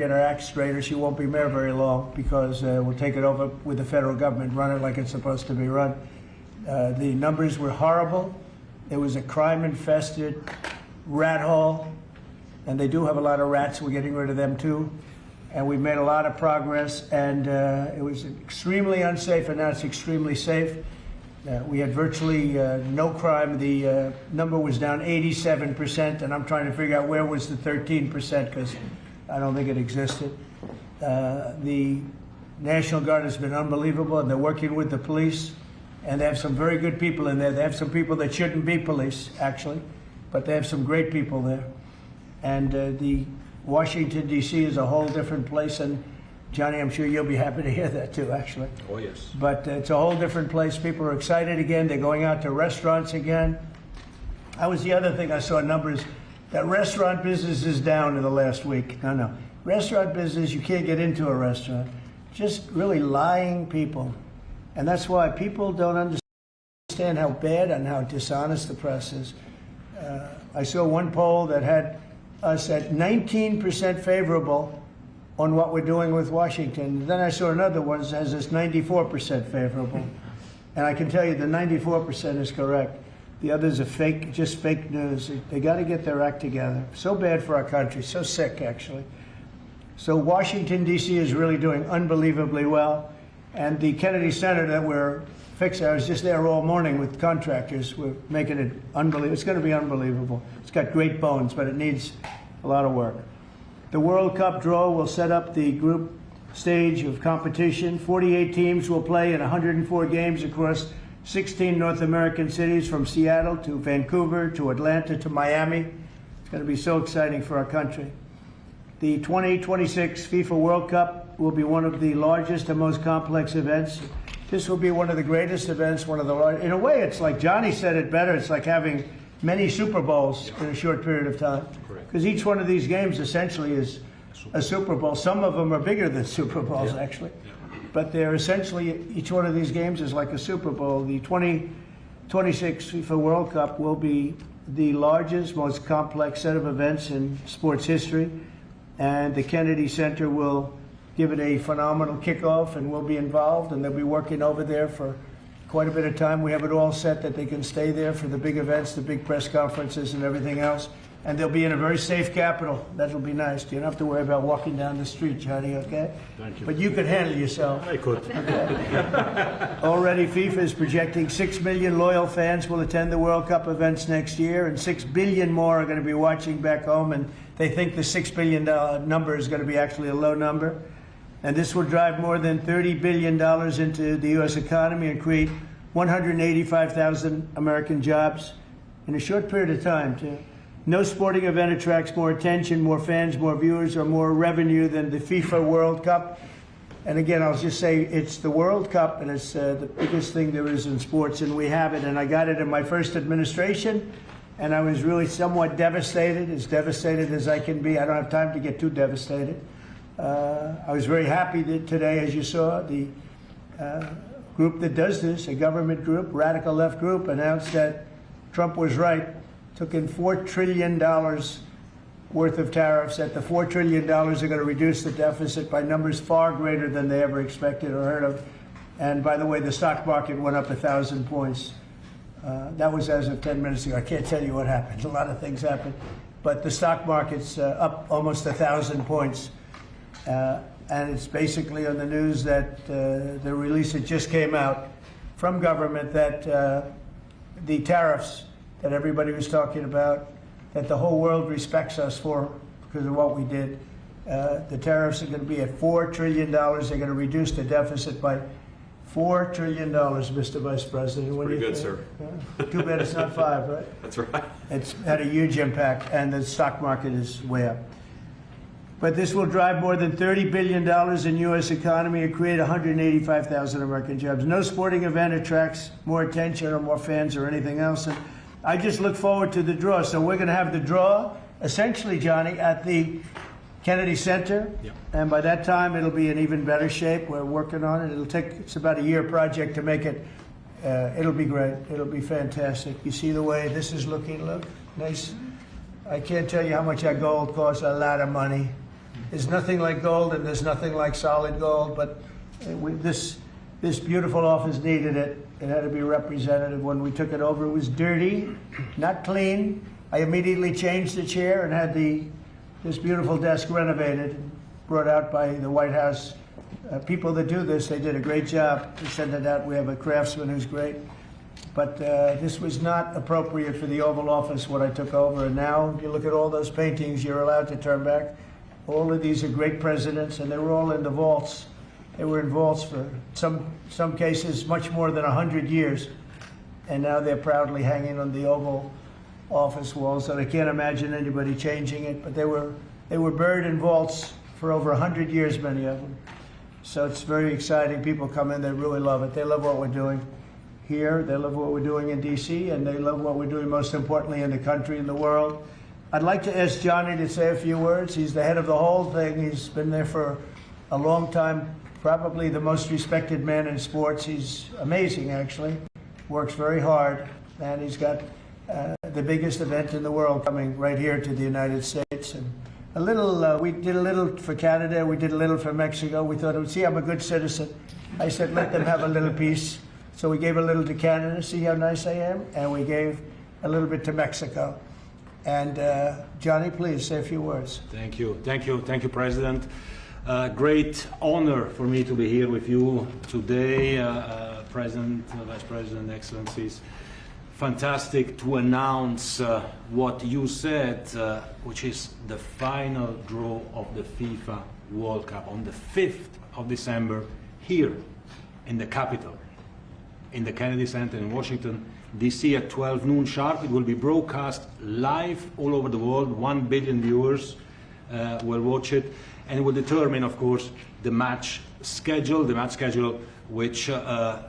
get her act straight or she won't be mayor very long, because we'll take it over with the federal government, run it like it's supposed to be run. The numbers were horrible. It was a crime-infested rat hole, and they do have a lot of rats. We're getting rid of them too. And we've made a lot of progress, and it was extremely unsafe, and now it's extremely safe. We had virtually no crime. The number was down 87%, and I'm trying to figure out where was the 13%, because I don't think it existed. The National Guard has been unbelievable, and they're working with the police, and they have some very good people in there. They have some people that shouldn't be police, actually, but they have some great people there. And the Washington, D.C. is a whole different place, and Johnny, I'm sure you'll be happy to hear that too, actually. Oh, yes. But it's a whole different place. People are excited again. They're going out to restaurants again. That was the other thing I saw numbers. That restaurant business is down in the last week. No. Restaurant business, you can't get into a restaurant. Just really lying people. And that's why people don't understand how bad and how dishonest the press is. I saw one poll that had us at 19% favorable on what we're doing with Washington. Then I saw another one that has us 94% favorable. And I can tell you the 94% is correct. The others are fake, just fake news. They got to get their act together. So bad for our country, so sick, actually. So Washington, D.C. is really doing unbelievably well. And the Kennedy Center that we're fixing, I was just there all morning with contractors. We're making it unbelievable. It's going to be unbelievable. It's got great bones, but it needs a lot of work. The World Cup draw will set up the group stage of competition. 48 teams will play in 104 games across 16 North American cities, from Seattle to Vancouver to Atlanta to Miami. It's going to be so exciting for our country. The 2026 FIFA World Cup will be one of the largest and most complex events. This will be one of the greatest events, one of the largest. In a way, it's like Johnny said it better. It's like having many Super Bowls in a short period of time. Because each one of these games essentially is a Super Bowl. Some of them are bigger than Super Bowls, actually. But they're essentially, each one of these games is like a Super Bowl. The 2026 FIFA World Cup will be the largest, most complex set of events in sports history. And the Kennedy Center will give it a phenomenal kickoff, and we'll be involved, and they'll be working over there for quite a bit of time. We have it all set that they can stay there for the big events, the big press conferences and everything else. And they'll be in a very safe capital. That'll be nice. You don't have to worry about walking down the street, Johnny, okay? Thank you. But you could handle yourself. I could. Okay. Already FIFA is projecting 6 million loyal fans will attend the World Cup events next year, and 6 billion more are going to be watching back home, and they think the $6 billion number is going to be actually a low number. And this will drive more than $30 billion into the U.S. economy and create 185,000 American jobs in a short period of time, too. No sporting event attracts more attention, more fans, more viewers, or more revenue than the FIFA World Cup. And again, I'll just say it's the World Cup, and it's the biggest thing there is in sports, and we have it. And I got it in my first administration, and I was really somewhat devastated, as devastated as I can be. I don't have time to get too devastated. I was very happy that today, as you saw, the group that does this, a government group, radical left group, announced that Trump was right. Took in $4 trillion worth of tariffs. That the $4 trillion are going to reduce the deficit by numbers far greater than they ever expected or heard of. And by the way, the stock market went up 1,000 points. That was as of 10 minutes ago. I can't tell you what happened. A lot of things happened. But the stock market's up almost 1,000 points. And it's basically on the news that the release that just came out from government that the tariffs that everybody was talking about, that the whole world respects us for because of what we did. The tariffs are going to be at $4 trillion. They're going to reduce the deficit by $4 trillion, Mr. Vice President. Pretty good, sir. Too bad it's not 5, right? That's right. It's had a huge impact, and the stock market is way up. But this will drive more than $30 billion in U.S. economy and create 185,000 American jobs. No sporting event attracts more attention or more fans or anything else. And I just look forward to the draw. So we're going to have the draw, essentially, Johnny, at the Kennedy Center. Yep. And by that time, it'll be in even better shape. We're working on it. It's about a year project to make it. It'll be great. It'll be fantastic. You see the way this is looking? Look, nice. I can't tell you how much that gold costs. A lot of money. there's nothing like gold and there's nothing like solid gold, but this beautiful office needed it. It had to be representative. When we took it over, it was dirty, not clean. I immediately changed the chair and had this beautiful desk renovated, brought out by the White House. People that do this, they did a great job. We sent it out. We have a craftsman who's great. But this was not appropriate for the Oval Office, what I took over. And now, you look at all those paintings you're allowed to turn back. All of these are great presidents, and they were all in the vaults. They were in vaults for some cases much more than 100 years. And now they're proudly hanging on the Oval Office walls, and I can't imagine anybody changing it. But they were buried in vaults for over 100 years, many of them. So it's very exciting. People come in, they really love it. They love what we're doing here. They love what we're doing in D.C., and they love what we're doing, most importantly, in the country and the world. I'd like to ask Gianni to say a few words. He's the head of the whole thing. He's been there for a long time, probably the most respected man in sports. He's amazing, actually. Works very hard, and he's got the biggest event in the world coming right here to the United States. And we did a little for Canada, we did a little for Mexico. We thought, see, I'm a good citizen. I said, let them have a little piece. So we gave a little to Canada, see how nice I am? And we gave a little bit to Mexico. And Gianni, please say a few words. Thank you, President. Great honor for me to be here with you today, President, Vice President, Excellencies. Fantastic to announce what you said, which is the final draw of the FIFA World Cup on the 5th of December here in the capital, in the Kennedy Center in Washington, D.C. at 12 noon sharp. It will be broadcast live all over the world. 1 billion viewers will watch it, and it will determine, of course, the match schedule, which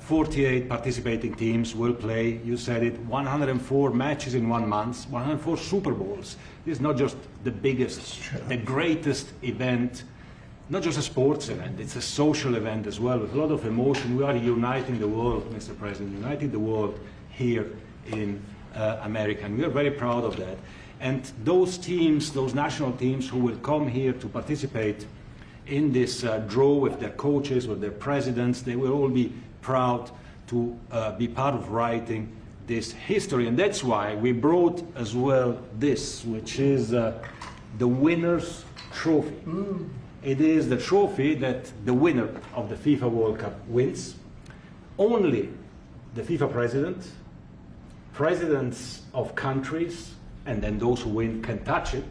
48 participating teams will play. You said it, 104 matches in 1 month, 104 Super Bowls. This is not just the biggest, the greatest event, not just a sports event, it's a social event as well, with a lot of emotion. We are uniting the world, Mr. President, uniting the world here in America, and we are very proud of that. And those teams, those national teams who will come here to participate in this draw with their coaches, with their presidents, they will all be proud to be part of writing this history. And that's why we brought as well this, which is the winner's trophy. It is the trophy that the winner of the FIFA World Cup wins. Only the FIFA president, presidents of countries, and then those who win can touch it,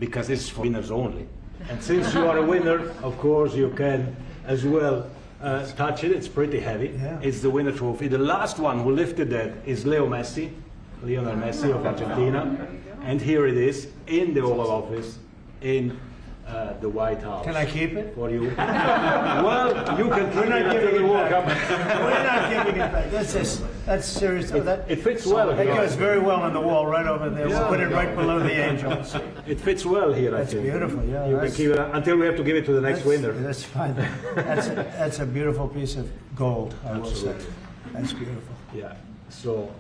because it's for winners only. And since you are a winner, of course, you can as well touch it. It's pretty heavy. Yeah. It's the winner trophy. The last one who lifted that is Lionel Messi of Argentina. And here it is in the Oval Office in the White House. Can I keep it? For you. Well, you can keep it the World Cup. We're not giving it back. That's serious. It fits well. It goes very well on the wall right over there. Yeah. We'll put it right below the angels. It fits well here, I think. That's beautiful, yeah. You can keep it until we have to give it to the next winner. That's fine. That's a beautiful piece of gold, I will say. That's beautiful. Yeah. So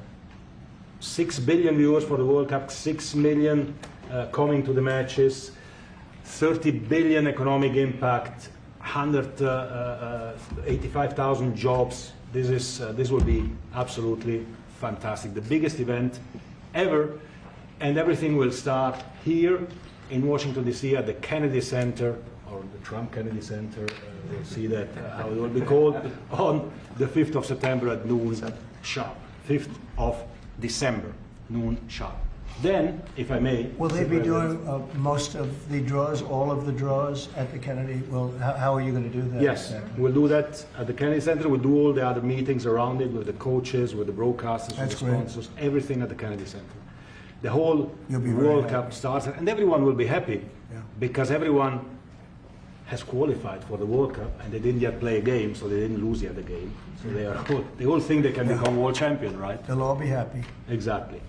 6 billion viewers for the World Cup, 6 million coming to the matches, 30 billion economic impact, 185,000 jobs. This will be absolutely fantastic. The biggest event ever, and everything will start here in Washington, D.C. at the Kennedy Center, or the Trump Kennedy Center. We'll see that, how it will be called, on the 5th of September at noon sharp. 5th of December, noon sharp. Then, if I may... Will they be doing most of the draws, all of the draws at the Kennedy? Well, how are you going to do that? Yes, we'll do that at the Kennedy Center. We'll do all the other meetings around it with the coaches, with the broadcasters, with the sponsors, everything at the Kennedy Center. The whole World Cup starts, and everyone will be happy because everyone has qualified for the World Cup, and they didn't yet play a game, so they didn't lose yet the game. So they all think they can become world champion, right? They'll all be happy. Exactly.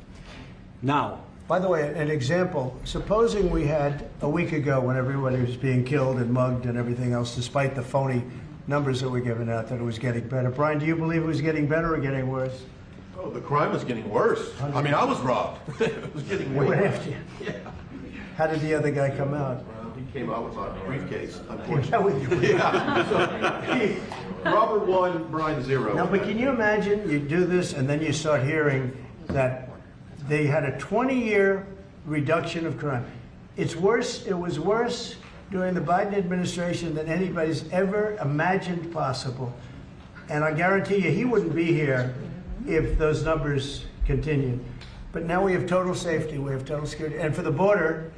Now, by the way, an example, supposing we had a week ago when everybody was being killed and mugged and everything else, despite the phony numbers that were given out, that it was getting better. Brian, do you believe it was getting better or getting worse? Oh, the crime was getting worse. I mean, I was robbed. It was getting way worse. Yeah. How did the other guy come out? Well, he came out with my briefcase, Yeah, unfortunately. with you. Robert 1, Brian 0. No, but can you imagine you do this and then you start hearing that they had a 20-year reduction of crime. It's worse. It was worse during the Biden administration than anybody's ever imagined possible. And I guarantee you he wouldn't be here if those numbers continued. But now we have total safety. We have total security. And for the border,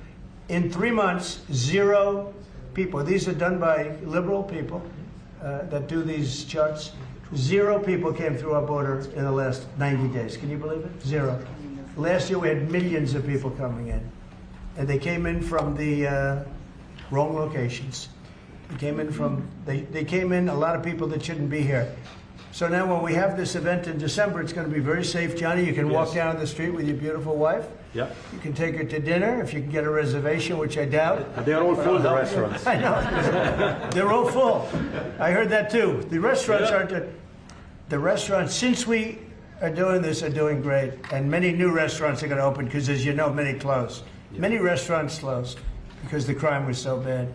in 3 months, 0 people. These are done by liberal people that do these charts. 0 people came through our border in the last 90 days. Can you believe it? 0. Last year we had millions of people coming in. And they came in from the wrong locations. They came in from, they came in, a lot of people that shouldn't be here. So now when we have this event in December, it's going to be very safe. Johnny, you can walk down the street with your beautiful wife. Yeah. You can take her to dinner if you can get a reservation, which I doubt. They are all full, the restaurants. I know. They're all full. I heard that too. The restaurants aren't. The restaurants, since we are doing this, are doing great. And many new restaurants are going to open because, as you know, many closed. Many restaurants closed because the crime was so bad.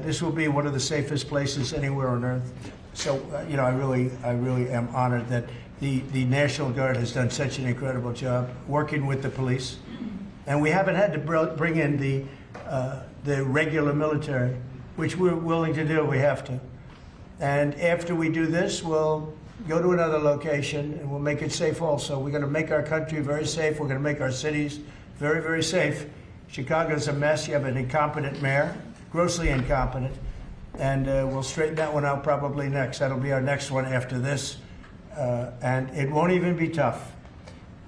This will be one of the safest places anywhere on earth. So, you know, I really am honored that the National Guard has done such an incredible job working with the police. And we haven't had to bring in the regular military, which we're willing to do. We have to. And after we do this, we'll go to another location and we'll make it safe also. We're going to make our country very safe. We're going to make our cities very, very safe. Chicago's a mess. You have an incompetent mayor, grossly incompetent. And we'll straighten that one out probably next. That'll be our next one after this. And it won't even be tough.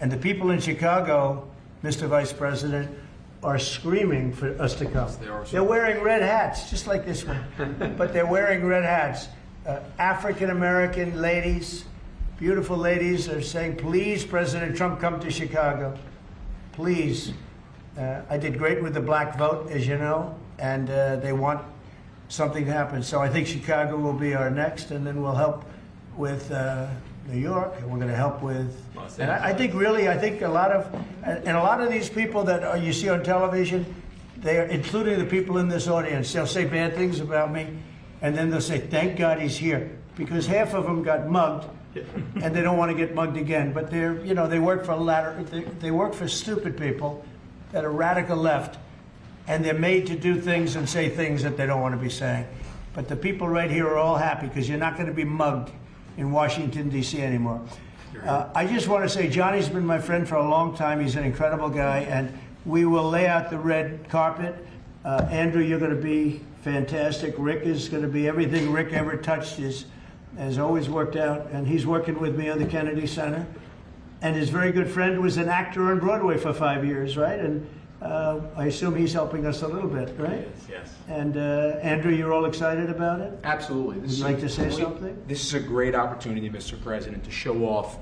And the people in Chicago, Mr. Vice President, are screaming for us to come. They're wearing red hats, just like this one. But they're wearing red hats. African-American ladies, beautiful ladies, are saying, please, President Trump, come to Chicago. Please. I did great with the black vote, as you know, and they want something to happen. So I think Chicago will be our next, and then we'll help with New York, and we're going to help with. And I think really, I think a lot of these people that you see on television, they are, including the people in this audience, they'll say bad things about me, and then they'll say, thank God he's here, because half of them got mugged, and they don't want to get mugged again. But they're, you know, they work for stupid people that are radical left, and they're made to do things and say things that they don't want to be saying. But the people right here are all happy because you're not going to be mugged in Washington, D.C. anymore. I just want to say Johnny's been my friend for a long time. He's an incredible guy, and we will lay out the red carpet. Andrew, you're going to be fantastic. Rick is going to be everything Rick ever touched has always worked out, and he's working with me on the Kennedy Center. And his very good friend was an actor on Broadway for 5 years, right? And I assume he's helping us a little bit, right? Yes. And Andrew, you're all excited about it? Absolutely. Would you like to say something? This is a great opportunity, Mr. President, to show off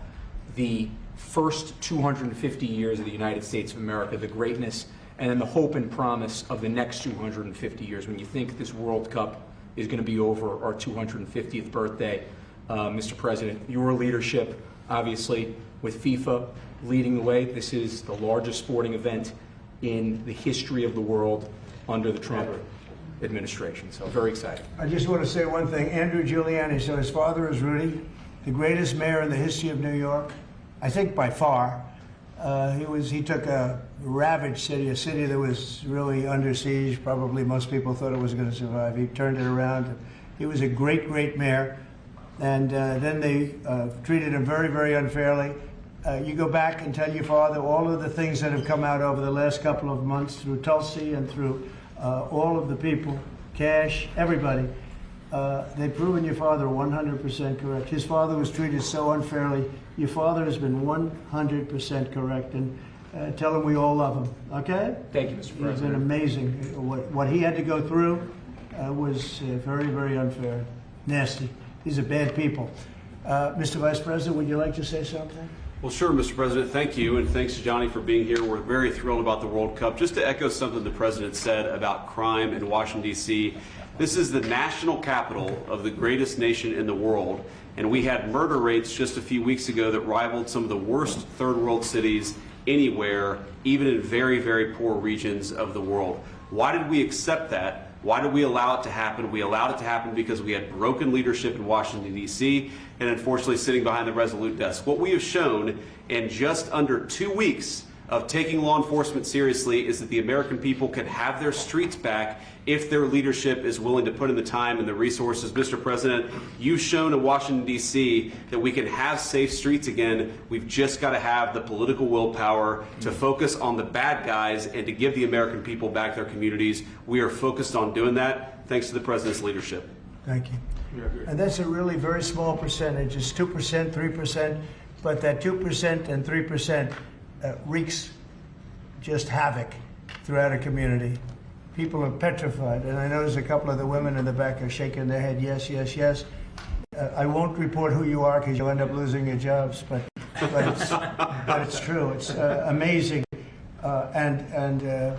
the first 250 years of the United States of America, the greatness, and then the hope and promise of the next 250 years. When you think this World Cup is going to be over our 250th birthday, Mr. President, your leadership, obviously, with FIFA leading the way, this is the largest sporting event in the history of the world under the Trump administration. So very excited. I just want to say one thing. Andrew Giuliani, so his father is Rudy, the greatest mayor in the history of New York, I think by far. He took a ravaged city, a city that was really under siege. Probably most people thought it was going to survive. He turned it around. He was a great, great mayor. And then they treated him very, very unfairly. You go back and tell your father all of the things that have come out over the last couple of months through Tulsi and through all of the people, Cash, everybody. They've proven your father 100% correct. His father was treated so unfairly. Your father has been 100% correct. And tell him we all love him, okay? Thank you, Mr. He's been President. amazing. What he had to go through was very, very unfair, nasty. These are bad people. Mr. Vice President, would you like to say something? Well, sure, Mr. President, thank you, and thanks to Johnny for being here. We're very thrilled about the World Cup. Just to echo something the President said about crime in Washington, D.C., this is the national capital of the greatest nation in the world, and we had murder rates just a few weeks ago that rivaled some of the worst third world cities anywhere, even in very, very poor regions of the world. Why did we accept that? Why did we allow it to happen? We allowed it to happen because we had broken leadership in Washington, D.C., and unfortunately sitting behind the resolute desk. What we have shown in just under 2 weeks of taking law enforcement seriously is that the American people can have their streets back if their leadership is willing to put in the time and the resources. Mr. President, you've shown in Washington, D.C. that we can have safe streets again. We've just got to have the political willpower to focus on the bad guys and to give the American people back their communities. We are focused on doing that thanks to the President's leadership. Thank you. And that's a really very small percentage. It's 2%, 3%, but that 2% and 3% wreaks just havoc throughout a community. People are petrified, and I notice a couple of the women in the back are shaking their head, yes, yes, yes. I won't report who you are because you'll end up losing your jobs, but it's true. It's amazing. And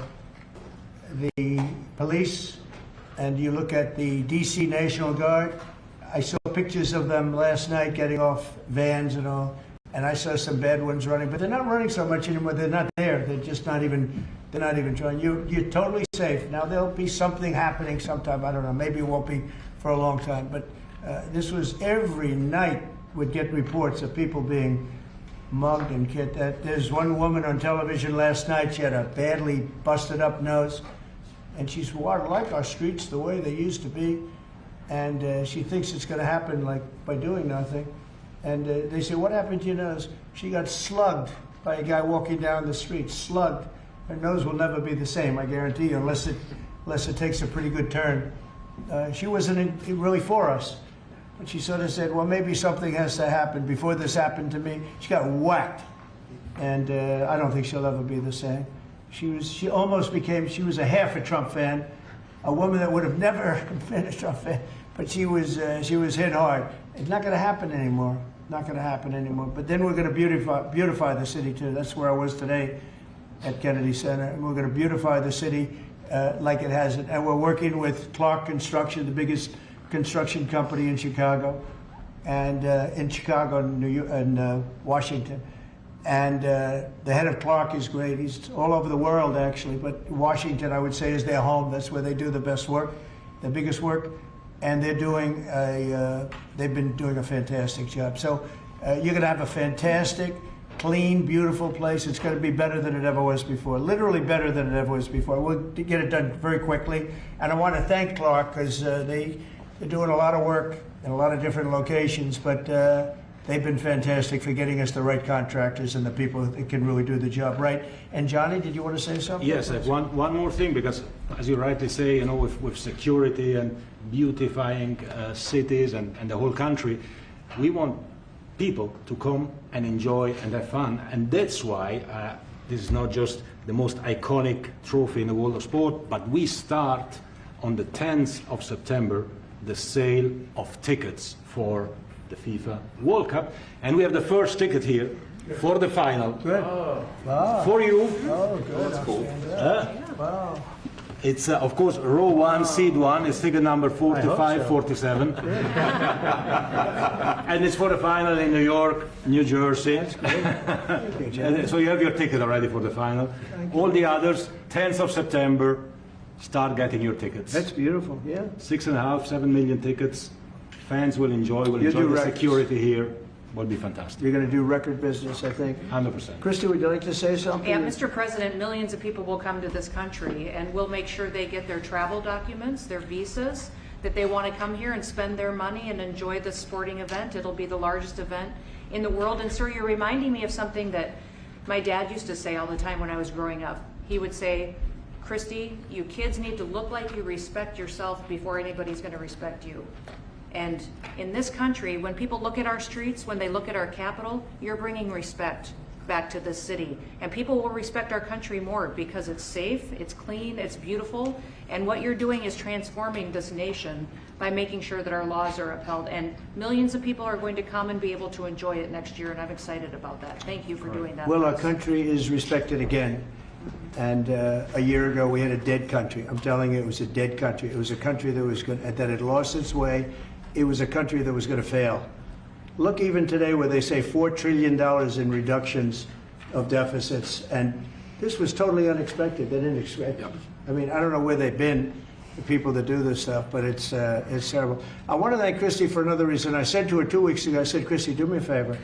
the police, and you look at the D.C. National Guard, I saw pictures of them last night getting off vans and all, and I saw some bad ones running, but they're not running so much anymore. They're not there. They're just not even, they're not even trying. You're totally safe. Now, there'll be something happening sometime. I don't know. Maybe it won't be for a long time, but this was every night would get reports of people being mugged and killed. There's one woman on television last night. She had a badly busted up nose, and she said, well, I like our streets the way they used to be. And she thinks it's going to happen like by doing nothing. And they say, what happened to your nose? She got slugged by a guy walking down the street, slugged. Her nose will never be the same, I guarantee you, unless it takes a pretty good turn. She wasn't really for us. But she sort of said, well, maybe something has to happen. Before this happened to me, she got whacked. And I don't think she'll ever be the same. She almost became, she was a half a Trump fan, a woman that would have never been a Trump fan, but she was hit hard. It's not going to happen anymore. Not going to happen anymore. But then we're going to beautify the city too. That's where I was today at Kennedy Center. And we're going to beautify the city like it has it. And we're working with Clark Construction, the biggest construction company in Chicago, and New York, and Washington. And the head of Clark is great. He's all over the world, actually. But Washington, I would say, is their home. That's where they do the best work, the biggest work. And they're doing they've been doing a fantastic job. So you're going to have a fantastic, clean, beautiful place. It's going to be better than it ever was before, literally better than it ever was before. We'll get it done very quickly. And I want to thank Clark because they're doing a lot of work in a lot of different locations, but they've been fantastic for getting us the right contractors and the people that can really do the job right. And Johnny, did you want to say something? Yes, I have one more thing, because as you rightly say, you know, with security and beautifying cities and the whole country, we want people to come and enjoy and have fun. And that's why this is not just the most iconic trophy in the world of sport, but we start on the 10th of September the sale of tickets for the FIFA World Cup, and we have the first ticket here for the final. Good. Wow. For you. Oh, good. That's cool. Wow. It's of course row 1, seat 1. It's ticket number 4547, and it's for the final in New York, New Jersey. And so you have your ticket already for the final. All the others, 10th of September, start getting your tickets. That's beautiful. Yeah. 6.5, 7 million tickets. Fans will enjoy do the records. security here. Will be fantastic. You're going to do record business, I think. 100%. Christy, would you like to say something? Yeah, Mr. President, millions of people will come to this country, and we'll make sure they get their travel documents, their visas, that they want to come here and spend their money and enjoy this sporting event. It'll be the largest event in the world. And sir, you're reminding me of something that my dad used to say all the time when I was growing up. He would say, Christy, you kids need to look like you respect yourself before anybody's going to respect you. And in this country, when people look at our streets, when they look at our capital, you're bringing respect back to this city. And people will respect our country more because it's safe, it's clean, it's beautiful. And what you're doing is transforming this nation by making sure that our laws are upheld. And millions of people are going to come and be able to enjoy it next year, and I'm excited about that. Thank you for doing that. Well, our country is respected again. And a year ago, we had a dead country. I'm telling you, it was a dead country. It was a country that had lost its way. It was a country that was going to fail. Look, even today, where they say $4 trillion in reductions of deficits, and this was totally unexpected. They didn't expect it. I mean, I don't know where they've been, the people that do this stuff, but it's terrible. I want to thank Christy for another reason. I said to her 2 weeks ago, I said, Christy, do me a favor.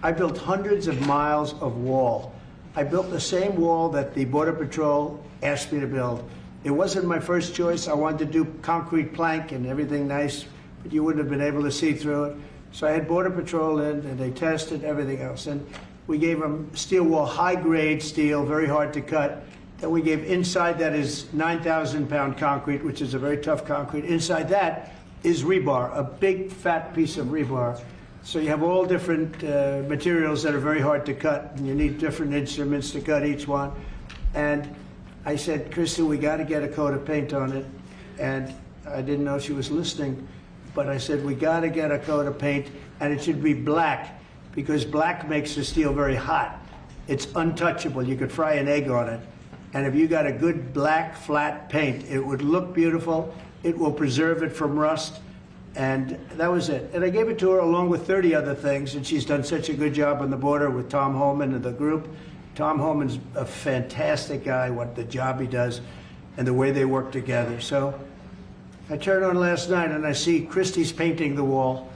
I built hundreds of miles of wall. I built the same wall that the Border Patrol asked me to build. It wasn't my first choice. I wanted to do concrete plank and everything nice, but you wouldn't have been able to see through it. So I had Border Patrol in, and they tested everything else. And we gave them steel wall, high-grade steel, very hard to cut. Then we gave inside that is 9,000-pound concrete, which is a very tough concrete. Inside that is rebar, a big, fat piece of rebar. So you have all different materials that are very hard to cut, and you need different instruments to cut each one. And I said, Christy, we got to get a coat of paint on it. And I didn't know she was listening, but I said, we got to get a coat of paint, and it should be black, because black makes the steel very hot. It's untouchable. You could fry an egg on it. And if you got a good black, flat paint, it would look beautiful. It will preserve it from rust. And that was it. And I gave it to her along with 30 other things, and she's done such a good job on the border with Tom Holman and the group. Tom Holman's a fantastic guy, what the job he does and the way they work together. So I turned on last night and I see Christie's painting the wall.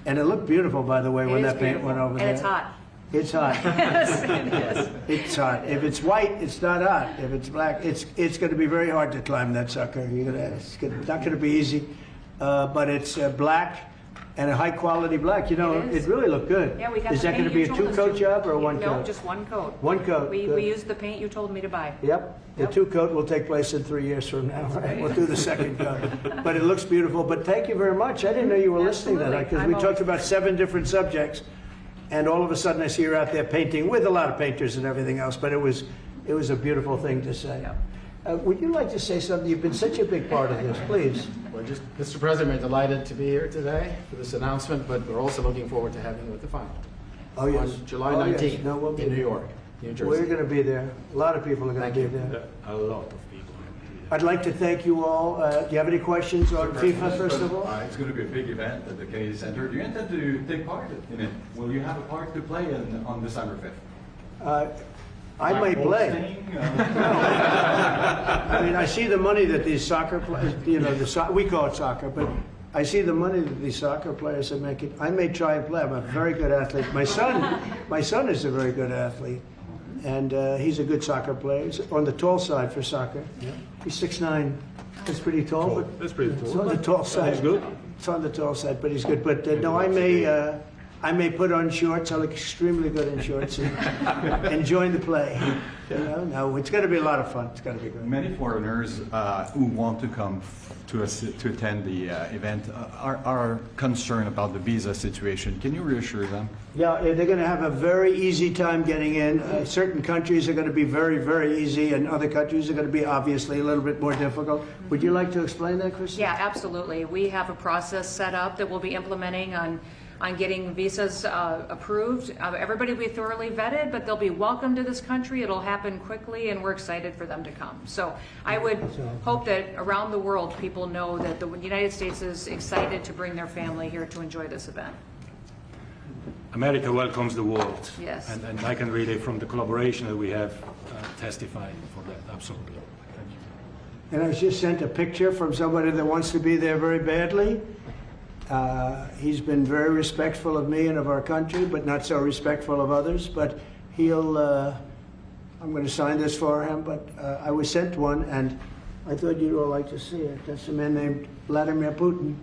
And it looked beautiful, by the way, when that paint went over there. And it's hot. It's hot. Yes, it is. It's hot. If it's white, it's not hot. If it's black, it's going to be very hard to climb that sucker. It's not going to be easy. But it's black and a high quality black. You know, it really looked good. Yeah, we got Is the that going paint to be you a told us two-coat to. job or a one coat? No, just one coat. One coat. We Good. used the paint you told me to buy. Yep. The Yep. two-coat will take place in 3 years from now. Right? We'll do the second coat. But it looks beautiful. But thank you very much. I didn't know you were listening to that, Absolutely. because we I'm talked always- about 7 different subjects, and all of a sudden I see her out there painting with a lot of painters and everything else. But it was a beautiful thing to say. Yep. Would you like to say something? You've been such a big part of this. Please. Well, just, Mr. President, we're delighted to be here today for this announcement, but we're also looking forward to having you at the final. Oh, yes. On July Oh, yes. 19th No, we'll be in New there. York, New Jersey. We're going to be there. A lot of people are going Thank to be you. there. A lot of people. I'd like to thank you all. Do you have any questions on FIFA, first of all? It's going to be a big event at the Kennedy Center. Do you intend to take part in it? Will you have a part to play on December 5th? I might play. I mean, I see the money that these soccer players, you know, we call it soccer, but I see the money that these soccer players are making. I may try and play. I'm a very good athlete. My son is a very good athlete, and he's a good soccer player. He's on the tall side for soccer. He's 6'9". That's pretty tall, but That's pretty it's cool. on the tall side. He's good. It's on the tall side, but he's good. But no, I may put on shorts. I look extremely good in shorts and join the play. You know, no, it's going to be a lot of fun. It's going to be good. Many foreigners who want to come to attend the event are concerned about the visa situation. Can you reassure them? Yeah, they're going to have a very easy time getting in. Certain countries are going to be very, very easy, and other countries are going to be obviously a little bit more difficult. Would you like to explain that, Kristen? Yeah, absolutely. We have a process set up that we'll be implementing on getting visas approved. Everybody will be thoroughly vetted, but they'll be welcome to this country. It'll happen quickly, and we're excited for them to come. So I would hope that around the world, people know that the United States is excited to bring their family here to enjoy this event. America welcomes the world. Yes. And I can really, from the collaboration that we have, testify for that. Absolutely. Thank you. And I was just sent a picture from somebody that wants to be there very badly. He's been very respectful of me and of our country, but not so respectful of others. But I'm going to sign this for him, but I was sent one, and I thought you'd all like to see it. That's a man named Vladimir Putin,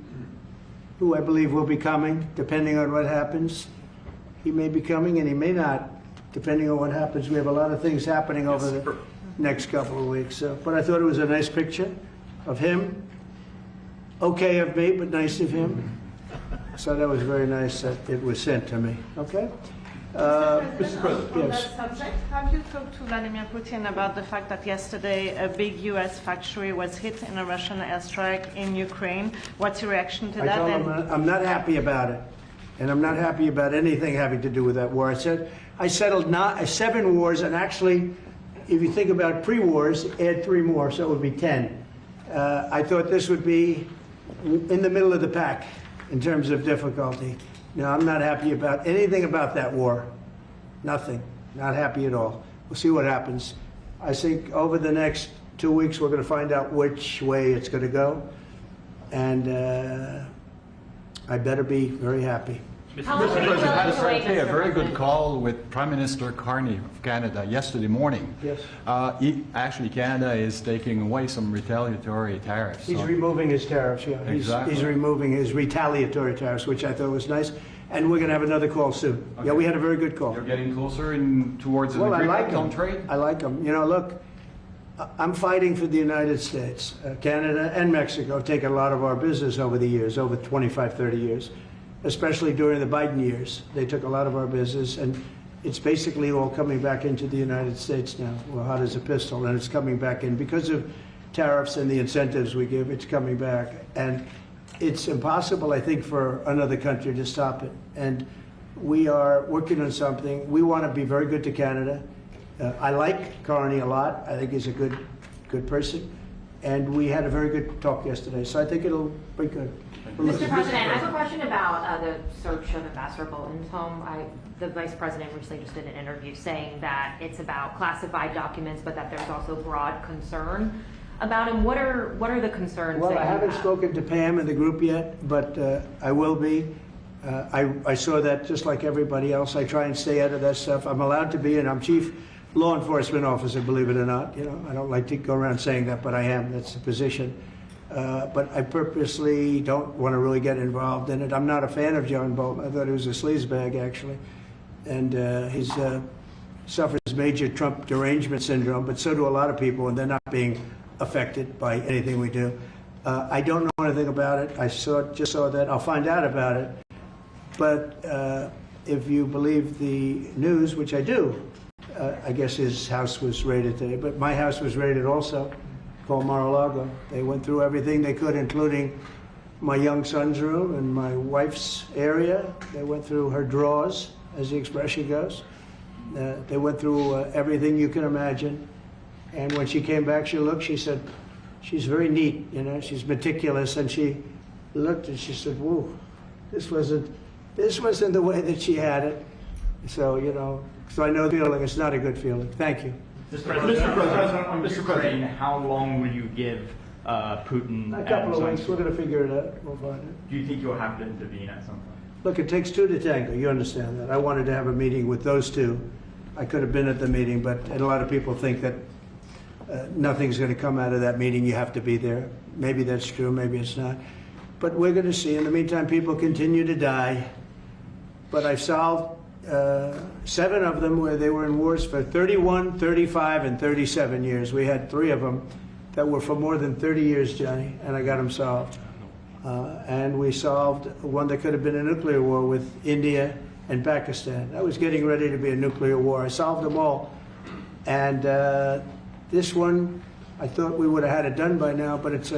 who I believe will be coming, depending on what happens. He may be coming, and he may not, depending on what happens. We have a lot of things happening over the next couple of weeks. But I thought it was a nice picture of him. Okay of me, but nice of him. So that was very nice that it was sent to me. Okay? Mr. President. On Yes. that subject, have you talked to Vladimir Putin about the fact that yesterday a big U.S. factory was hit in a Russian airstrike in Ukraine? What's your reaction to I that? told him I'm not happy about it. And I'm not happy about anything having to do with that war. I settled 7 wars, and actually, if you think about pre-wars, add 3 more, so it would be 10. I thought this would be in the middle of the pack in terms of difficulty. No, I'm not happy about anything about that war. Nothing. Not happy at all. We'll see what happens. I think over the next 2 weeks, we're going to find out which way it's going to go. And I better be very happy. Mr. President, I had a very good call with Prime Minister Carney of Canada yesterday morning. Yes. Actually, Canada is taking away some retaliatory tariffs. He's So- removing his tariffs, yeah. Exactly. He's removing his retaliatory tariffs, which I thought was nice. And we're going to have another call soon. Yeah, we had a very good call. You're getting closer towards an Well, I agreement like on him. trade? I like him. You know, look, I'm fighting for the United States. Canada and Mexico have taken a lot of our business over the years, over 25, 30 years, especially during the Biden years. They took a lot of our business, and it's basically all coming back into the United States now. Well, hot as a pistol, and it's coming back in. Because of tariffs and the incentives we give, it's coming back. And it's impossible, I think, for another country to stop it. And we are working on something. We want to be very good to Canada. I like Carney a lot. I think he's a good person. And we had a very good talk yesterday, so I think it'll be good. Mr. President, I have a question about the search of Ambassador Bolton's home. The Vice President recently just did an interview saying that it's about classified documents, but that there's also broad concern about him. What are the concerns? Well, that I you haven't have? spoken to Pam in the group yet, but I will be. I saw that just like everybody else. I try and stay out of that stuff. I'm allowed to be, and I'm chief law enforcement officer, believe it or not. You know, I don't like to go around saying that, but I am. That's the position. But I purposely don't want to really get involved in it. I'm not a fan of John Bolton. I thought he was a sleazebag, actually. And he suffers major Trump derangement syndrome, but so do a lot of people, and they're not being affected by anything we do. I don't know anything about it. I just saw that. I'll find out about it. But if you believe the news, which I do, I guess his house was raided today. But my house was raided also, called Mar-a-Lago. They went through everything they could, including my young son's room and my wife's area. They went through her drawers, as the expression goes. They went through everything you can imagine. And when she came back, she said, she's very neat, you know, she's meticulous. And she looked and she said, whoa, this wasn't the way that she had it. So, you know, so I know the feeling. It's not a good feeling. Thank you. Mr. President, how long will you give Putin? A couple of weeks. We're going to figure it out. We'll find it. Do you think you'll have to intervene at some point? Look, it takes two to tango. You understand that. I wanted to have a meeting with those two. I could have been at the meeting, but and a lot of people think that nothing's going to come out of that meeting. You have to be there. Maybe that's true. Maybe it's not. But we're going to see. In the meantime, people continue to die. But I've solved 7 of them where they were in wars for 31, 35, and 37 years. We had 3 of them that were for more than 30 years, Johnny, and I got them solved. And we solved one that could have been a nuclear war with India and Pakistan. That was getting ready to be a nuclear war. I solved them all. And this one, I thought we would have had it done by now, but it's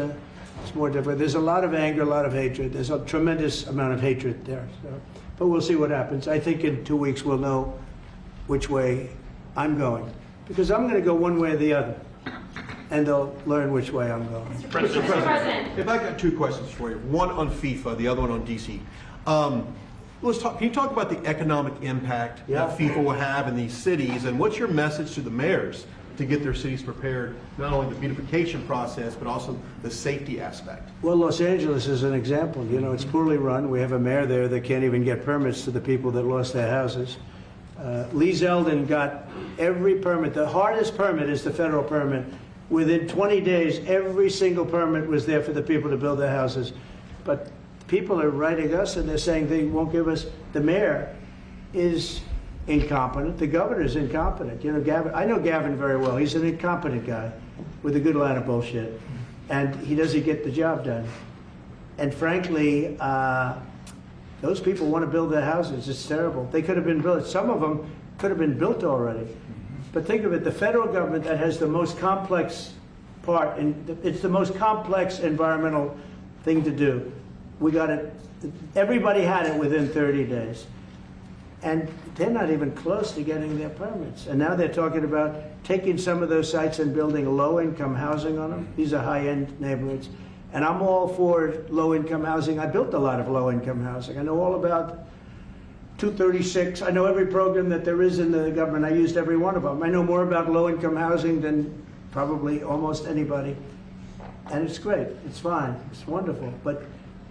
more different. There's a lot of anger, a lot of hatred. There's a tremendous amount of hatred there. So. But we'll see what happens. I think in 2 weeks we'll know which way I'm going. Because I'm going to go one way or the other. And they'll learn which way I'm going. Mr. President, if I got 2 questions for you, one on FIFA, the other one on DC. Can you talk about the economic impact that FIFA will have in these cities, and what's your message to the mayors to get their cities prepared, not only the beautification process, but also the safety aspect? Well, Los Angeles is an example. You know, it's poorly run. We have a mayor there that can't even get permits to the people that lost their houses. Lee Zeldin got every permit. The hardest permit is the federal permit. Within 20 days, every single permit was there for the people to build their houses. But people are writing us and they're saying they won't give us. The mayor is incompetent. The governor is incompetent. You know, Gavin. I know Gavin very well. He's an incompetent guy with a good line of bullshit, and he doesn't get the job done. And frankly, those people want to build their houses. It's terrible. They could have been built. Some of them could have been built already. But think of it, the federal government that has the most complex part, and it's the most complex environmental thing to do. We got it, everybody had it within 30 days. And they're not even close to getting their permits. And now they're talking about taking some of those sites and building low-income housing on them. These are high-end neighborhoods. And I'm all for low-income housing. I built a lot of low-income housing. I know all about 236. I know every program that there is in the government. I used every one of them. I know more about low-income housing than probably almost anybody. And it's great, it's fine, it's wonderful. But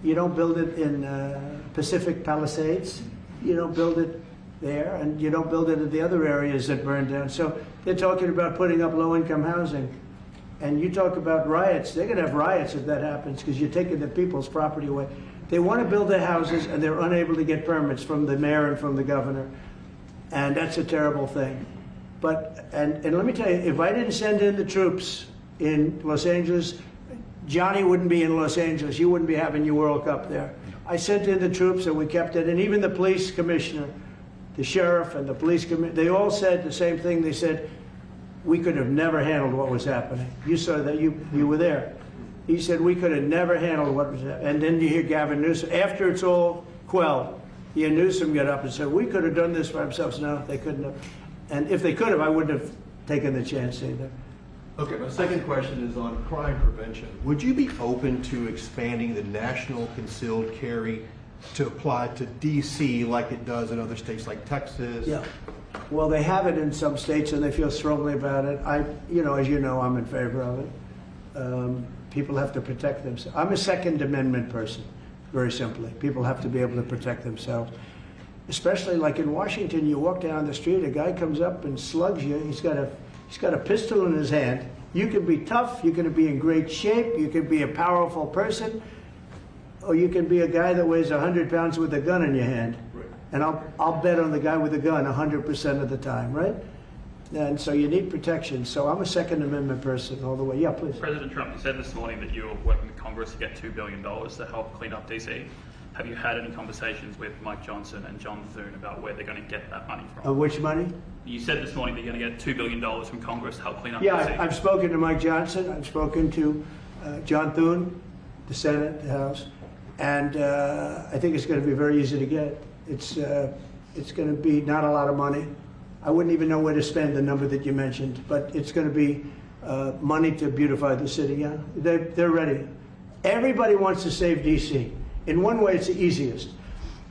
you don't build it in Pacific Palisades, you don't build it there, and you don't build it in the other areas that burned down. So they're talking about putting up low-income housing. And you talk about riots, they're gonna have riots if that happens, because you're taking the people's property away. They want to build their houses, and they're unable to get permits from the mayor and from the governor. And that's a terrible thing. But, and let me tell you, if I didn't send in the troops in Los Angeles, Johnny wouldn't be in Los Angeles. You wouldn't be having your World Cup there. I sent in the troops, and we kept it. And even the police commissioner, the sheriff and the police commissioner, they all said the same thing. They said, we could have never handled what was happening. You saw that, you were there. He said, we could have never handled what was happening. And then you hear Gavin Newsom, after it's all quelled, you hear Newsom get up and said, we could have done this for ourselves. No, they couldn't have. And if they could have, I wouldn't have taken the chance either. Okay, my second question is on crime prevention. Would you be open to expanding the national concealed carry to apply to D.C. like it does in other states like Texas? Yeah. Well, they have it in some states, and they feel strongly about it. As you know, I'm in favor of it. People have to protect themselves. I'm a Second Amendment person, very simply. People have to be able to protect themselves. Especially like in Washington, you walk down the street, a guy comes up and slugs you. He's got a pistol in his hand. You can be tough, you can be in great shape, you can be a powerful person, or you can be a guy that weighs 100 pounds with a gun in your hand. Right. And I'll bet on the guy with the gun 100% of the time, right? And so you need protection. So I'm a Second Amendment person all the way. Yeah, please. President Trump, you said this morning that you're working with Congress to get $2 billion to help clean up DC. Have you had any conversations with Mike Johnson and John Thune about where they're going to get that money from? Which money? You said this morning that you're going to get $2 billion from Congress to help clean up DC. Yeah, I've spoken to Mike Johnson. I've spoken to John Thune, the Senate, the House, and I think it's going to be very easy to get. It's going to be not a lot of money. I wouldn't even know where to spend the number that you mentioned, but it's going to be money to beautify the city. Yeah, they're ready. Everybody wants to save DC. In one way, it's the easiest.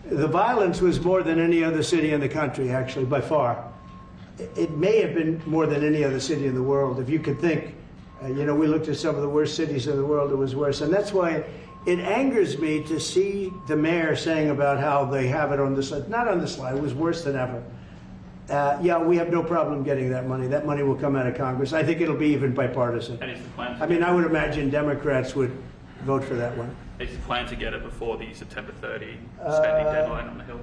The violence was more than any other city in the country, actually, by far. It may have been more than any other city in the world, if you could think. We looked at some of the worst cities in the world, it was worse. And that's why it angers me to see the mayor saying about how they have it on the slide. Not on the slide, it was worse than ever. Yeah, we have no problem getting that money. That money will come out of Congress. I think it'll be even bipartisan. And is the plan I mean, I would imagine Democrats would vote for that one. Is the plan to get it before the September 30 spending deadline on the Hill?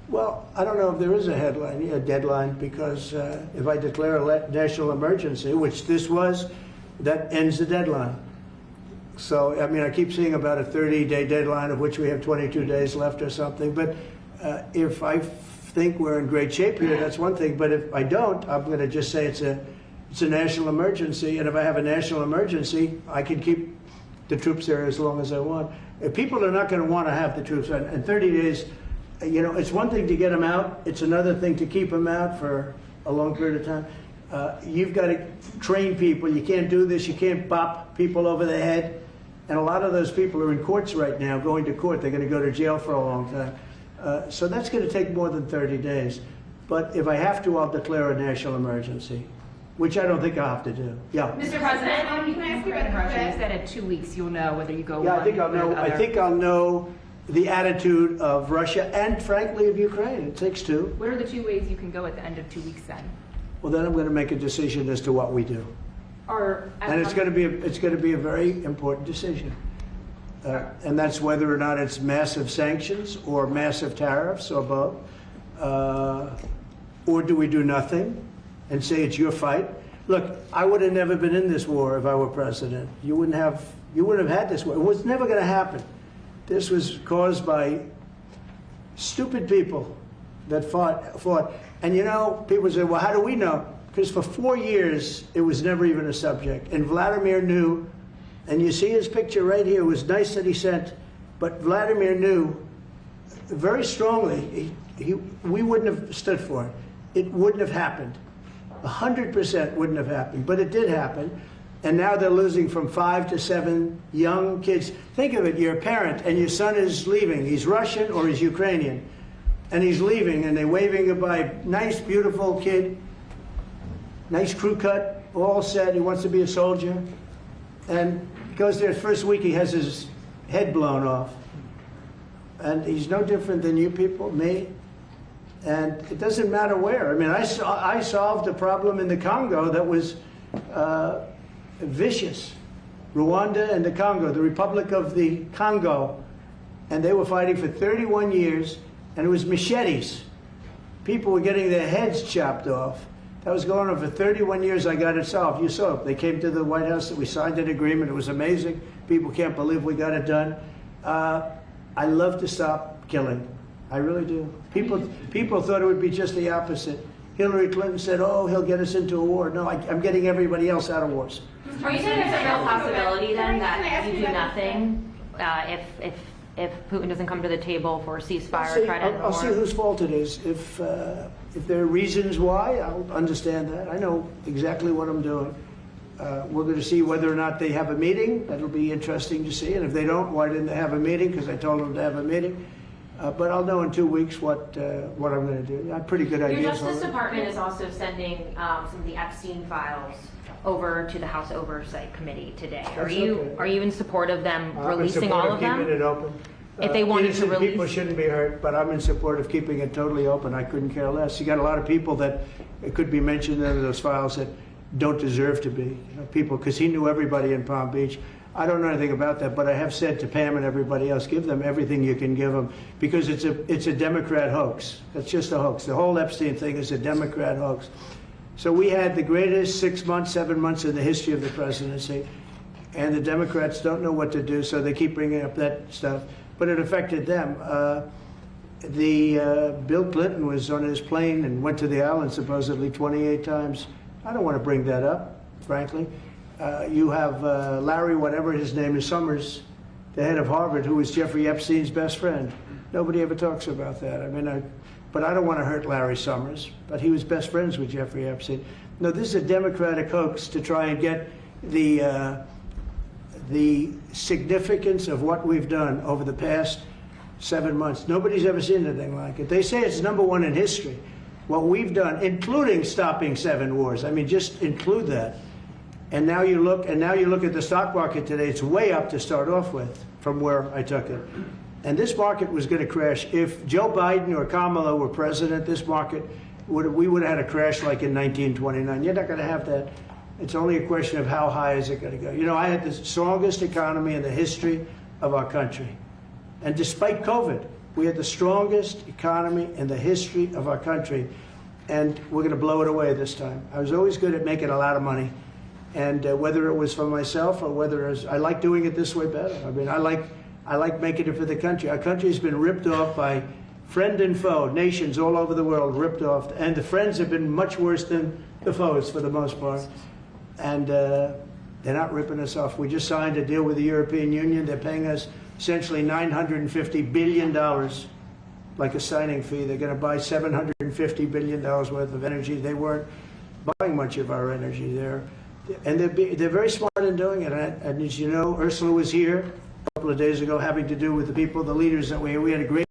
Well, I don't know if there is a deadline, because if I declare a national emergency, which this was, that ends the deadline. So, I mean, I keep seeing about a 30-day deadline, of which we have 22 days left or something. But if I think we're in great shape here, that's one thing. But if I don't, I'm going to just say it's a national emergency. And if I have a national emergency, I can keep the troops there as long as I want. If people are not going to want to have the troops, and 30 days, it's one thing to get them out. It's another thing to keep them out for a long period of time. You've got to train people. You can't do this. You can't bop people over the head. And a lot of those people are in courts right now, going to court. They're going to go to jail for a long time. So that's going to take more than 30 days. But if I have to, I'll declare a national emergency, which I don't think I'll have to do. Yeah. Mr. President, can I ask you about Russia? You said in 2 weeks you'll know whether you go Yeah, one I think I'll or the know. I other. think I'll know the attitude of Russia and, frankly, of Ukraine. It takes two. What are the 2 ways you can go at the end of 2 weeks then? Well, then I'm going to make a decision as to what we do, and it's going to be a very important decision. And that's whether or not it's massive sanctions or massive tariffs or both, or do we do nothing and say it's your fight? Look, I would have never been in this war if I were president. You wouldn't have had this war. It was never going to happen. This was caused by stupid people that fought. And people say, well, how do we know? Because for 4 years, it was never even a subject. And Vladimir knew, and you see his picture right here. It was nice that he sent, but Vladimir knew very strongly we wouldn't have stood for it. It wouldn't have happened. 100% wouldn't have happened, but it did happen. And now they're losing from 5 to 7 young kids. Think of it, you're a parent and your son is leaving. He's Russian or he's Ukrainian. And he's leaving and they're waving goodbye. Nice, beautiful kid, nice crew cut, all set. He wants to be a soldier. And he goes there, first week he has his head blown off. And he's no different than you people, me. And it doesn't matter where. I mean, I solved a problem in the Congo that was vicious. Rwanda and the Congo, the Republic of the Congo. And they were fighting for 31 years, and it was machetes. People were getting their heads chopped off. That was going on for 31 years. I got it solved. You saw it. They came to the White House. We signed an agreement. It was amazing. People can't believe we got it done. I love to stop killing. I really do. People thought it would be just the opposite. Hillary Clinton said, "Oh, he'll get us into a war." No, I'm getting everybody else out of wars. Are you saying there's a real possibility then that you do nothing if Putin doesn't come to the table for a ceasefire or try to end the war? I'll see whose fault it is. If there are reasons why, I'll understand that. I know exactly what I'm doing. We're going to see whether or not they have a meeting. That'll be interesting to see. And if they don't, why didn't they have a meeting? Because I told them to have a meeting. But I'll know in 2 weeks what I'm going to do. I have pretty good ideas. Your Justice Department is also sending some of the Epstein files over to the House Oversight Committee today. Are you in support of them releasing all of them? I'm in support of keeping it open. If they wanted to release, people shouldn't be hurt, but I'm in support of keeping it totally open. I couldn't care less. You got a lot of people that it could be mentioned in those files that don't deserve to be. People, because he knew everybody in Palm Beach. I don't know anything about that, but I have said to Pam and everybody else, give them everything you can give them, because it's a Democrat hoax. It's just a hoax. The whole Epstein thing is a Democrat hoax. So we had the greatest 6 months, 7 months in the history of the presidency, and the Democrats don't know what to do, so they keep bringing up that stuff. But it affected them. Bill Clinton was on his plane and went to the island supposedly 28 times. I don't want to bring that up, frankly. You have Larry, whatever his name is, Summers, the head of Harvard, who was Jeffrey Epstein's best friend. Nobody ever talks about that. I mean, but I don't want to hurt Larry Summers, but he was best friends with Jeffrey Epstein. No, this is a Democratic hoax to try and get the significance of what we've done over the past 7 months. Nobody's ever seen anything like it. They say it's #1 in history. What we've done, including stopping 7 wars. I mean, just include that. And now you look at the stock market today. It's way up to start off with from where I took it. And this market was going to crash. If Joe Biden or Kamala were president, this market we would have had a crash like in 1929. You're not going to have that. It's only a question of how high is it going to go. You know, I had the strongest economy in the history of our country. And despite COVID, we had the strongest economy in the history of our country. And we're going to blow it away this time. I was always good at making a lot of money. And whether it was for myself or whether it was, I like doing it this way better. I mean, I like making it for the country. Our country's been ripped off by friend and foe, nations all over the world ripped off. And the friends have been much worse than the foes for the most part. And they're not ripping us off. We just signed a deal with the European Union. They're paying us essentially $950 billion, like a signing fee. They're going to buy $750 billion worth of energy. They weren't buying much of our energy there. And they're very smart in doing it. And as you know, Ursula was here a couple of days ago having to do with the people, the leaders that we had a great,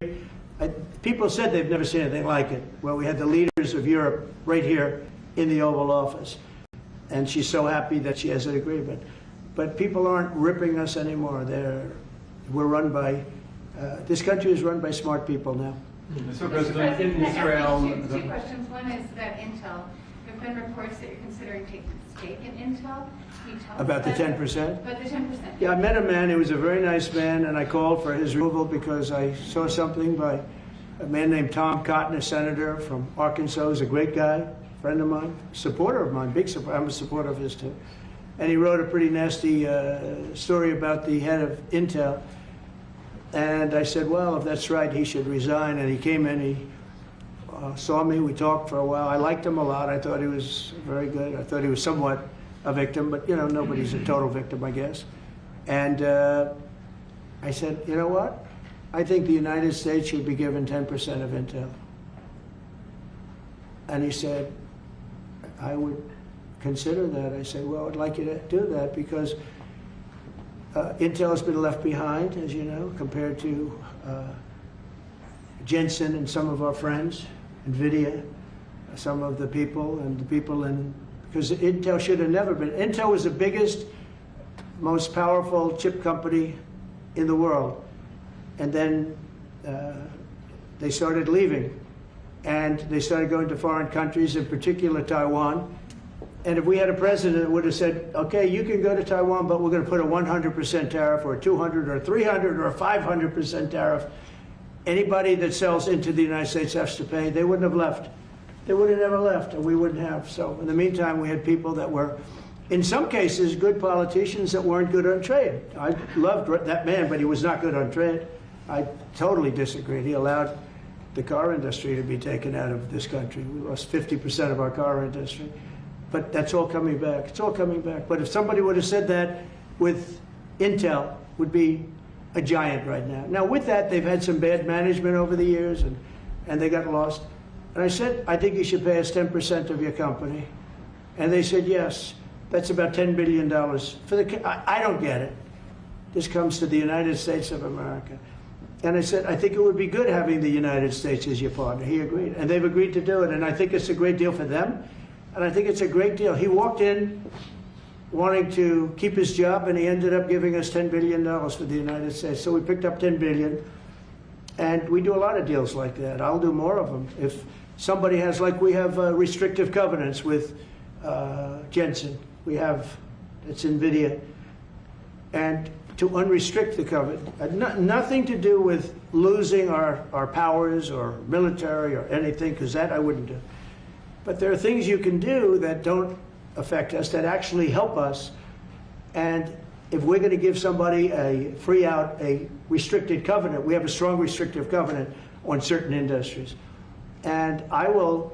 people said they've never seen anything like it. Well, we had the leaders of Europe right here in the Oval Office. And she's so happy that she has an agreement. But people aren't ripping us anymore. We're run by, this country is run by smart people now. Mr. President, in Israel... Two questions. One is about Intel. There have been reports that you're considering taking a stake in Intel. Can you tell us about the 10%? About the 10%. Yeah, I met a man. He was a very nice man, and I called for his removal because I saw something by a man named Tom Cotton, a senator from Arkansas. He's a great guy, friend of mine, supporter of mine, big supporter. I'm a supporter of his too. And he wrote a pretty nasty story about the head of Intel. And I said, well, if that's right, he should resign. And he came in, he saw me, we talked for a while. I liked him a lot. I thought he was very good. I thought he was somewhat a victim, but you know, nobody's a total victim, I guess. And I said, you know what? I think the United States should be given 10% of Intel. And he said, I would consider that. I said, well, I'd like you to do that because Intel has been left behind, as you know, compared to Jensen and some of our friends, NVIDIA, some of the people, and the people in because Intel should have never been. Intel was the biggest, most powerful chip company in the world. And then they started leaving. And they started going to foreign countries, in particular Taiwan. And if we had a president that would have said, okay, you can go to Taiwan, but we're going to put a 100% tariff or a 200 or 300 or a 500% tariff, anybody that sells into the United States has to pay. They wouldn't have left. They would have never left, and we wouldn't have. So in the meantime, we had people that were, in some cases, good politicians that weren't good on trade. I loved that man, but he was not good on trade. I totally disagreed. He allowed the car industry to be taken out of this country. We lost 50% of our car industry. But that's all coming back. It's all coming back. But if somebody would have said that with Intel, would be a giant right now. Now, with that, they've had some bad management over the years, and they got lost. And I said, I think you should pay us 10% of your company. And they said, yes. That's about $10 billion. I don't get it. This comes to the United States of America. And I said, I think it would be good having the United States as your partner. He agreed. And they've agreed to do it. And I think it's a great deal for them. And I think it's a great deal. He walked in wanting to keep his job, and he ended up giving us $10 billion for the United States. So we picked up $10 billion. And we do a lot of deals like that. I'll do more of them. If somebody has, like we have restrictive covenants with Jensen. We have, it's NVIDIA. And to unrestrict the covenant, nothing to do with losing our powers or military or anything, because that I wouldn't do. But there are things you can do that don't affect us, that actually help us. And if we're going to give somebody a free out, a restricted covenant, we have a strong restrictive covenant on certain industries. And I will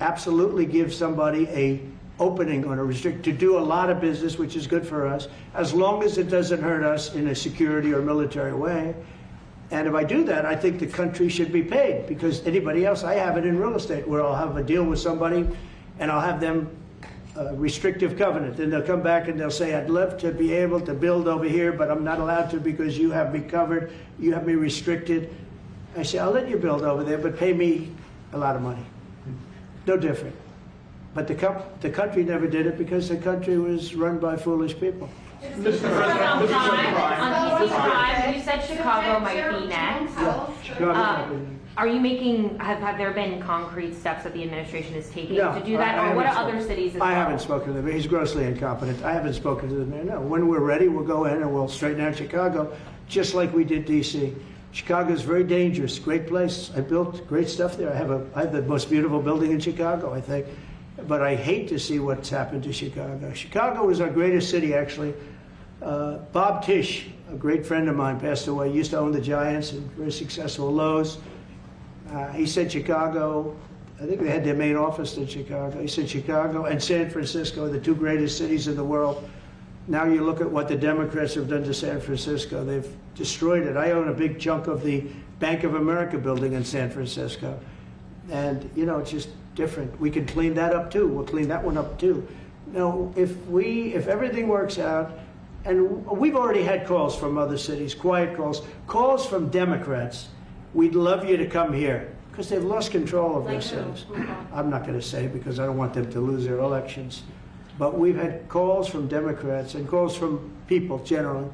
absolutely give somebody a opening on a restrict to do a lot of business, which is good for us, as long as it doesn't hurt us in a security or military way. And if I do that, I think the country should be paid, because anybody else, I have it in real estate where I'll have a deal with somebody and I'll have them restrictive covenant. Then they'll come back and they'll say, I'd love to be able to build over here, but I'm not allowed to because you have me covered, you have me restricted. I say, I'll let you build over there, but pay me a lot of money. No different. But the country never did it because the country was run by foolish people. On DC's drive, you said Chicago might be next. Are you making, have there been concrete steps that the administration is taking to do that? Or what are other cities as well? I haven't spoken to them. He's grossly incompetent. I haven't spoken to the mayor. No. When we're ready, we'll go in and we'll straighten out Chicago, just like we did DC. Chicago is very dangerous, great place. I built great stuff there. I have the most beautiful building in Chicago, I think. But I hate to see what's happened to Chicago. Chicago was our greatest city, actually. Bob Tisch, a great friend of mine, passed away. He used to own the Giants and very successful Lowe's. He said Chicago, I think they had their main office in Chicago. He said Chicago and San Francisco are the two greatest cities in the world. Now you look at what the Democrats have done to San Francisco. They've destroyed it. I own a big chunk of the Bank of America building in San Francisco. And, you know, it's just different. We can clean that up too. We'll clean that one up too. Now, if everything works out, and we've already had calls from other cities, quiet calls from Democrats, we'd love you to come here, because they've lost control of their cities. I'm not going to say because I don't want them to lose their elections. But we've had calls from Democrats and calls from people generally,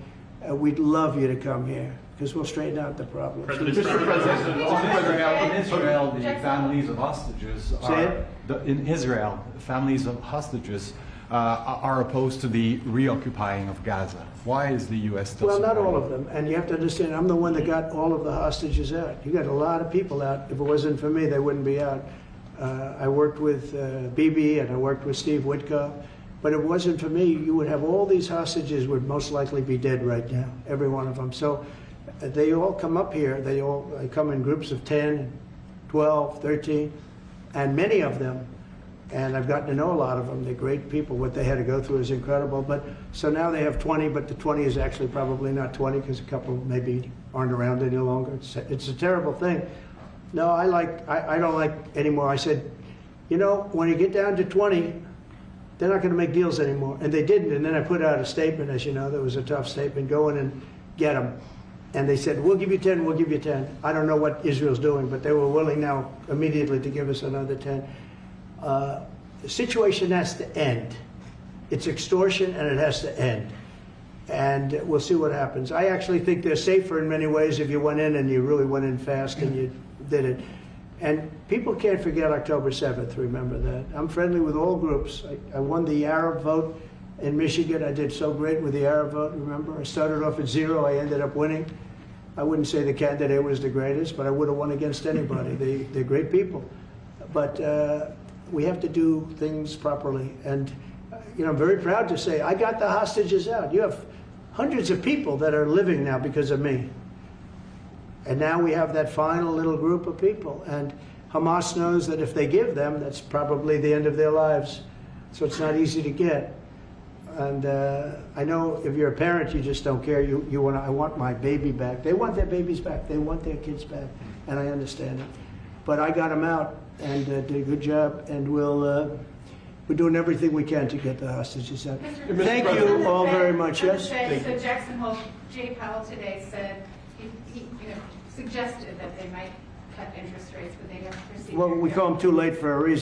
we'd love you to come here, because we'll straighten out the problem. Mr. President, in Israel, the families of hostages in Israel, families of hostages are opposed to the reoccupying of Gaza. Why is the U.S. still Well, not supporting all of them. And you have to understand, I'm the one that got all of the hostages out. You got a lot of people out. If it wasn't for me, they wouldn't be out. I worked with Bibi and I worked with Steve Witkoff. But if it wasn't for me, you would have all these hostages would most likely be dead right now, every one of them. So they all come up here. They come in groups of 10, 12, 13, and many of them, and I've gotten to know a lot of them. They're great people. What they had to go through is incredible. But so now they have 20, but the 20 is actually probably not 20 because a couple maybe aren't around any longer. It's a terrible thing. No, I don't like anymore. I said, you know, when you get down to 20, they're not going to make deals anymore. And they didn't. And then I put out a statement, as you know, that was a tough statement, go in and get them. And they said, we'll give you 10, we'll give you 10. I don't know what Israel's doing, but they were willing now immediately to give us another 10. the situation has to end. It's extortion and it has to end. And we'll see what happens. I actually think they're safer in many ways if you went in and you really went in fast and you did it. And people can't forget October 7th, remember that. I'm friendly with all groups. I won the Arab vote in Michigan. I did so great with the Arab vote, remember? I started off at 0, I ended up winning. I wouldn't say the candidate was the greatest, but I would have won against anybody. They're great people. But we have to do things properly. And I'm very proud to say I got the hostages out. You have hundreds of people that are living now because of me. And now we have that final little group of people. And Hamas knows that if they give them, that's probably the end of their lives. So it's not easy to get. And I know if you're a parent, you just don't care. I want my baby back. They want their babies back. They want their kids back. And I understand it. But I got them out and did a good job. And we're doing everything we can to get the hostages out. Thank you all very much. Yes? So Jackson Hole, Jay Powell today said, he suggested that they might cut interest rates, but they never proceeded. Well, we call them too late for a reason.